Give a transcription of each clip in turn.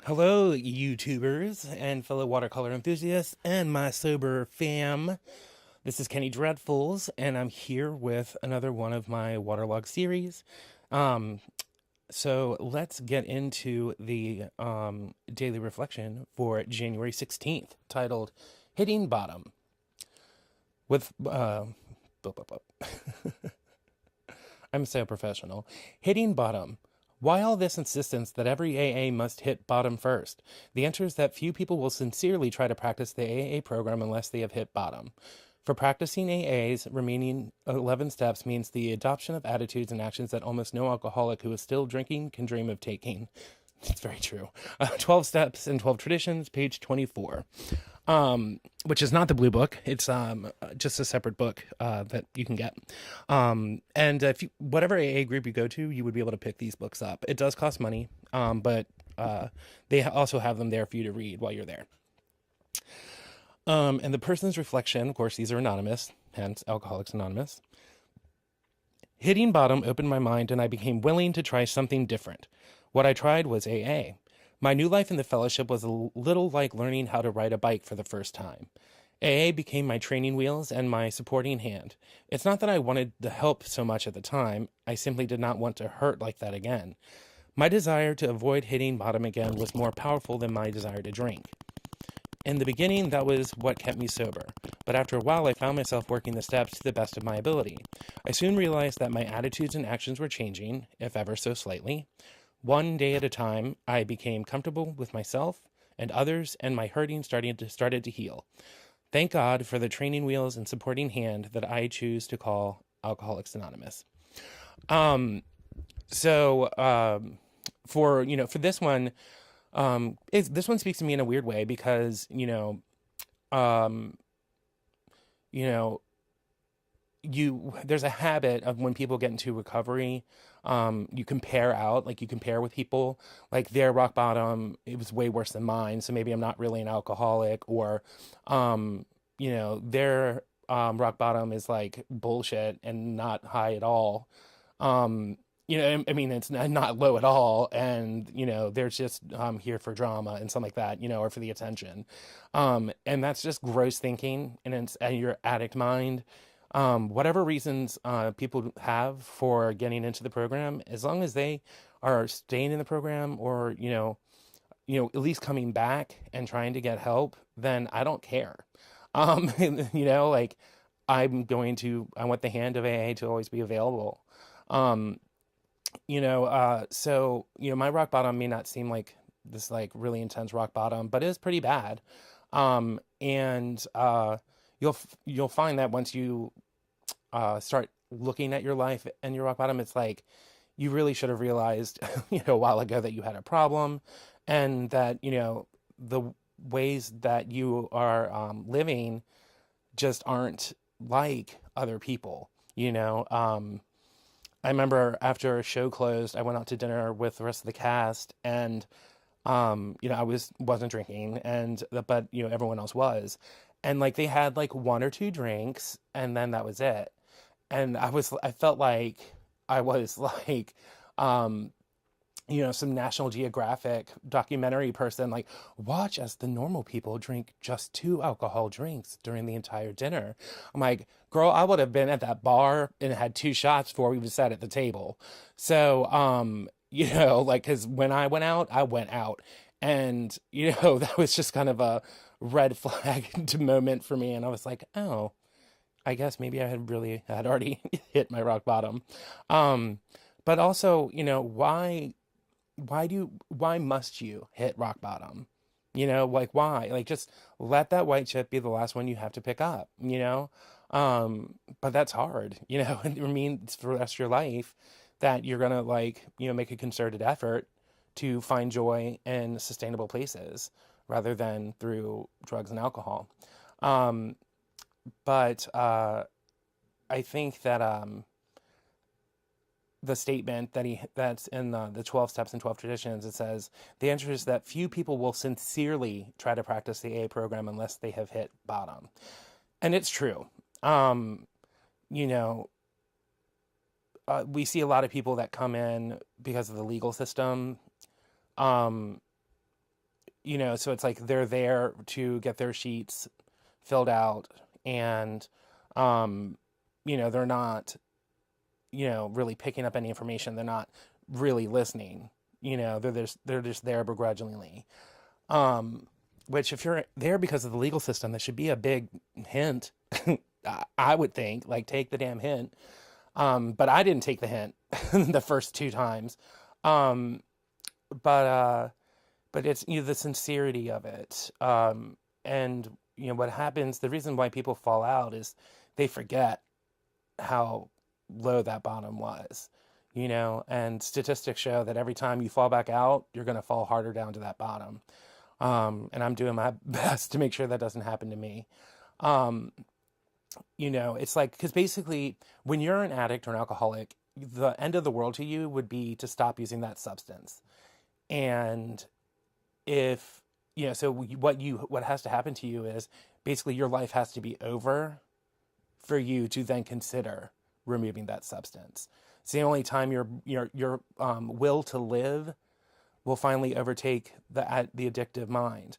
Hello, YouTubers and fellow watercolor enthusiasts and my sober fam. This is Kenny Dreadfuls, and I'm here with another one of my Waterlogged series. Um, so let's get into the daily reflection for January 16th, titled Hitting Bottom. With, I'm so professional. Hitting bottom. Why all this insistence that every AA must hit bottom first? The answer is that few people will sincerely try to practice the AA program unless they have hit bottom. For practicing AA's remaining 11 steps means the adoption of attitudes and actions that almost no alcoholic who is still drinking can dream of taking. It's very true. 12 Steps and 12 Traditions, page 24. Which is not the blue book. It's just a separate book that you can get. And if you, whatever AA group you go to, you would be able to pick these books up. It does cost money, but they also have them there for you to read while you're there. And the person's reflection, of course, these are anonymous, hence Alcoholics Anonymous. Hitting bottom opened my mind and I became willing to try something different. What I tried was AA. My new life in the fellowship was a little like learning how to ride a bike for the first time. AA became my training wheels and my supporting hand. It's not that I wanted the help so much at the time, I simply did not want to hurt like that again. My desire to avoid hitting bottom again was more powerful than my desire to drink. In the beginning, that was what kept me sober, but after a while I found myself working the steps to the best of my ability. I soon realized that my attitudes and actions were changing, if ever so slightly. One day at a time, I became comfortable with myself and others, and my hurting started to heal. Thank God for the training wheels and supporting hand that I choose to call Alcoholics Anonymous. Um, for this one, this one speaks to me in a weird way because um, you know, there's a habit of when people get into recovery, you compare with people, like their rock bottom, it was way worse than mine, so maybe I'm not really an alcoholic, or their rock bottom is like bullshit and not high at all. I mean, it's not low at all, and they're just here for drama and something like that, or for the attention, and that's just gross thinking, and it's your addict mind. Whatever reasons people have for getting into the program, as long as they are staying in the program, or at least coming back and trying to get help, then I don't care. Like I want the hand of AA to always be available. Um, my rock bottom may not seem like this like really intense rock bottom, but it is pretty bad. And you'll find that once you start looking at your life and your rock bottom, it's like you really should have realized, a while ago that you had a problem, and that the ways that you are living just aren't like other people. I remember after a show closed, I went out to dinner with the rest of the cast, and I wasn't drinking, but everyone else was, and like they had like one or two drinks, and then that was it. And I felt like I was like, um, some National Geographic documentary person, like, watch as the normal people drink just two alcohol drinks during the entire dinner. I'm like, girl, I would have been at that bar and had two shots before we even sat at the table. So, like, because when I went out, I went out. And, that was just kind of a red flag moment for me. And I was like, oh, I guess maybe I had already hit my rock bottom. Um, but also, why must you hit rock bottom? Like why? Like just let that white chip be the last one you have to pick up, but that's hard, and it means for the rest of your life that you're gonna like, make a concerted effort to find joy in sustainable places rather than through drugs and alcohol. Um, but I think that the statement that's in the 12 steps and 12 traditions, it says the answer is that few people will sincerely try to practice the AA program unless they have hit bottom. And it's true. um you know we see a lot of people that come in because of the legal system, um So it's like they're there to get their sheets filled out, and um, they're not, really picking up any information. They're not really listening. They're just there begrudgingly. Um, which if you're there because of the legal system, that should be a big hint. I would think, like, take the damn hint. But I didn't take the hint the first two times. Um, but uh, but it's the sincerity of it. And what happens. The reason why people fall out is they forget how low that bottom was. And statistics show that every time you fall back out, you're going to fall harder down to that bottom. And I'm doing my best to make sure that doesn't happen to me. Um, it's like, because basically, when you're an addict or an alcoholic, the end of the world to you would be to stop using that substance. And if, so what has to happen to you is basically your life has to be over for you to then consider removing that substance. It's the only time your will to live will finally overtake the addictive mind.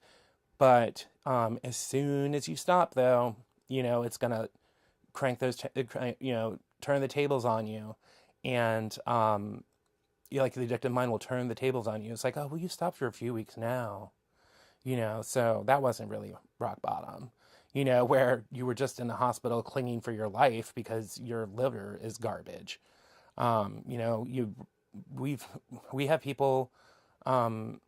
But as soon as you stop, though, it's gonna crank turn the tables on you, and like the addictive mind will turn the tables on you. It's like, oh, well, you stopped for a few weeks now, so that wasn't really rock bottom. Where you were just in the hospital clinging for your life because your liver is garbage. You we've we have people. Um,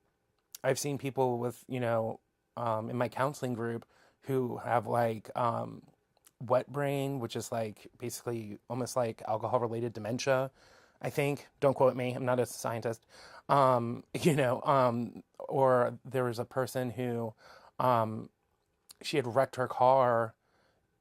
I've seen people with in my counseling group who have like wet brain, which is like basically almost like alcohol related dementia. I think. Don't quote me. I'm not a scientist. Or there was a person who um, she had wrecked her car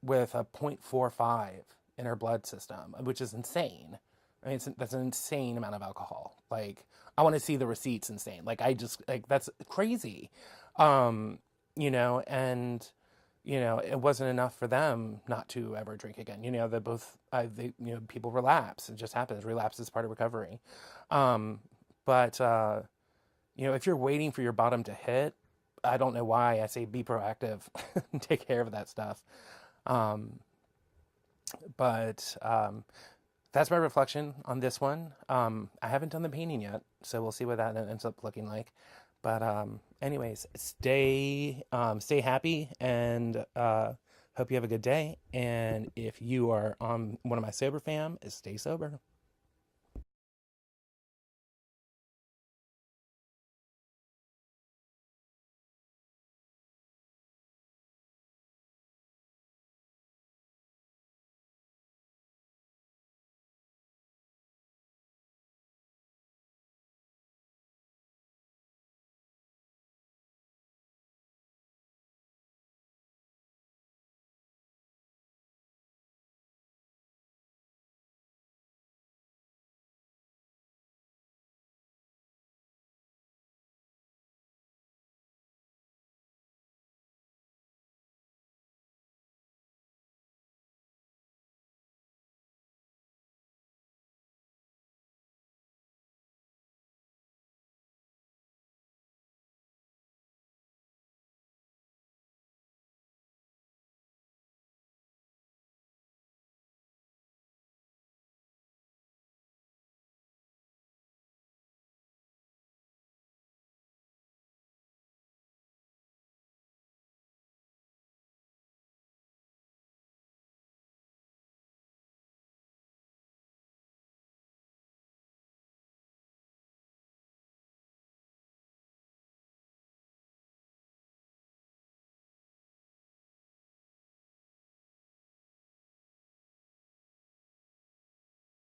with a 0.45 in her blood system, which is insane. I mean, that's an insane amount of alcohol. Like, I want to see the receipts. Insane. Like, I just like that's crazy. And it wasn't enough for them not to ever drink again. They both, people relapse. It just happens. Relapse is part of recovery. Um, but if you're waiting for your bottom to hit, I don't know why I say be proactive and take care of that stuff. Um, but that's my reflection on this one. I haven't done the painting yet, so we'll see what that ends up looking like. But anyways, stay happy, and hope you have a good day. And if you are on one of my sober fam, stay sober.